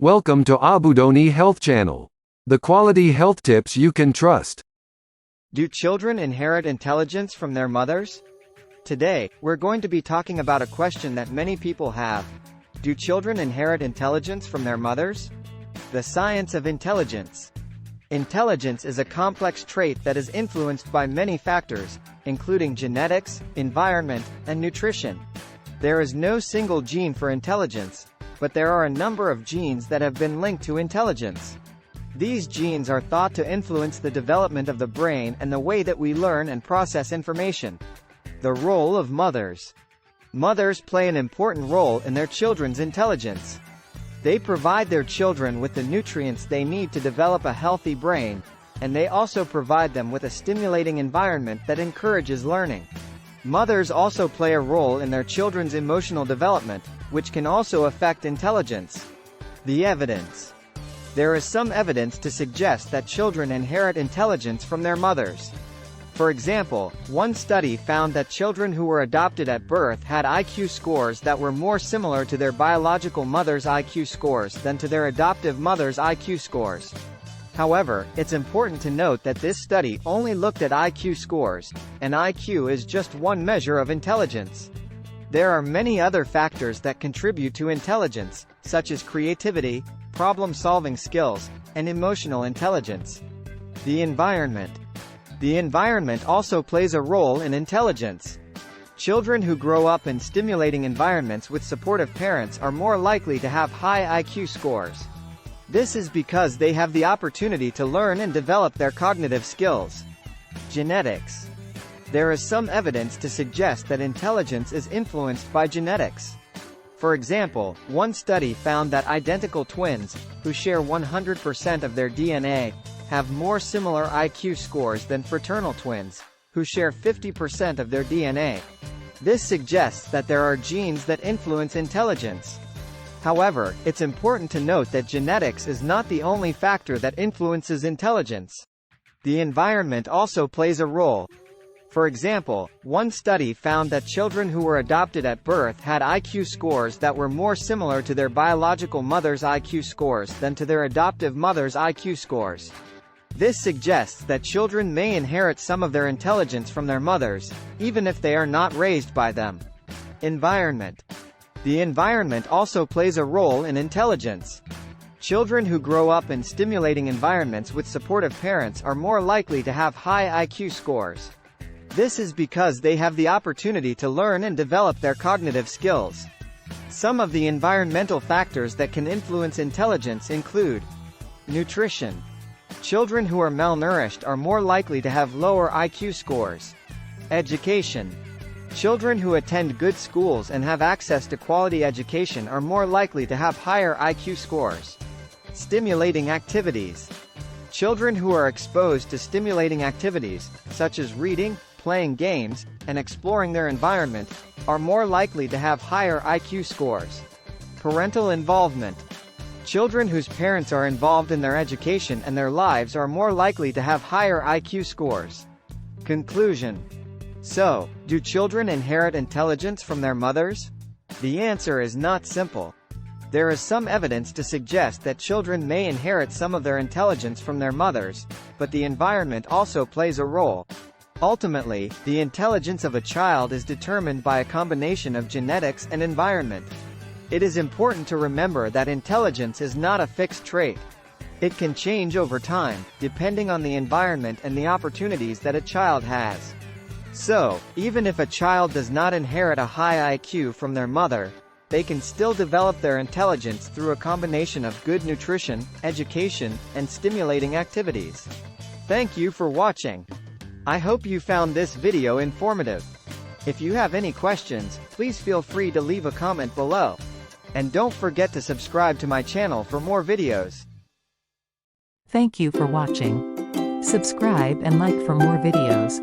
Welcome to Abudoni Health Channel. The quality health tips you can trust. Do children inherit intelligence from their mothers? Today, we're going to be talking about a question that many people have. Do children inherit intelligence from their mothers? The science of intelligence. Intelligence is a complex trait that is influenced by many factors, including genetics, environment, and nutrition. There is no single gene for intelligence, but there are a number of genes that have been linked to intelligence. These genes are thought to influence the development of the brain and the way that we learn and process information. The role of mothers. Mothers play an important role in their children's intelligence. They provide their children with the nutrients they need to develop a healthy brain, and they also provide them with a stimulating environment that encourages learning. Mothers also play a role in their children's emotional development, which can also affect intelligence. The evidence. There is some evidence to suggest that children inherit intelligence from their mothers. For example, one study found that children who were adopted at birth had IQ scores that were more similar to their biological mother's IQ scores than to their adoptive mother's IQ scores. However, it's important to note that this study only looked at IQ scores, and IQ is just one measure of intelligence. There are many other factors that contribute to intelligence, such as creativity, problem-solving skills, and emotional intelligence. The environment. The environment also plays a role in intelligence. Children who grow up in stimulating environments with supportive parents are more likely to have high IQ scores. This is because they have the opportunity to learn and develop their cognitive skills. Genetics. There is some evidence to suggest that intelligence is influenced by genetics. For example, one study found that identical twins, who share 100% of their DNA, have more similar IQ scores than fraternal twins, who share 50% of their DNA. This suggests that there are genes that influence intelligence. However, it's important to note that genetics is not the only factor that influences intelligence. The environment also plays a role. For example, one study found that children who were adopted at birth had IQ scores that were more similar to their biological mother's IQ scores than to their adoptive mother's IQ scores. This suggests that children may inherit some of their intelligence from their mothers, even if they are not raised by them. Environment. The environment also plays a role in intelligence. Children who grow up in stimulating environments with supportive parents are more likely to have high IQ scores. This is because they have the opportunity to learn and develop their cognitive skills. Some of the environmental factors that can influence intelligence include nutrition. Children who are malnourished are more likely to have lower IQ scores. Education. Children who attend good schools and have access to quality education are more likely to have higher IQ scores. Stimulating activities. Children who are exposed to stimulating activities, such as reading, playing games, and exploring their environment, are more likely to have higher IQ scores. Parental involvement. Children whose parents are involved in their education and their lives are more likely to have higher IQ scores. Conclusion. So, do children inherit intelligence from their mothers? The answer is not simple. There is some evidence to suggest that children may inherit some of their intelligence from their mothers, but the environment also plays a role. Ultimately, the intelligence of a child is determined by a combination of genetics and environment. It is important to remember that intelligence is not a fixed trait. It can change over time, depending on the environment and the opportunities that a child has. So, even if a child does not inherit a high IQ from their mother, they can still develop their intelligence through a combination of good nutrition, education, and stimulating activities. Thank you for watching. I hope you found this video informative. If you have any questions, please feel free to leave a comment below. And don't forget to subscribe to my channel for more videos. Thank you for watching. Subscribe and like for more videos.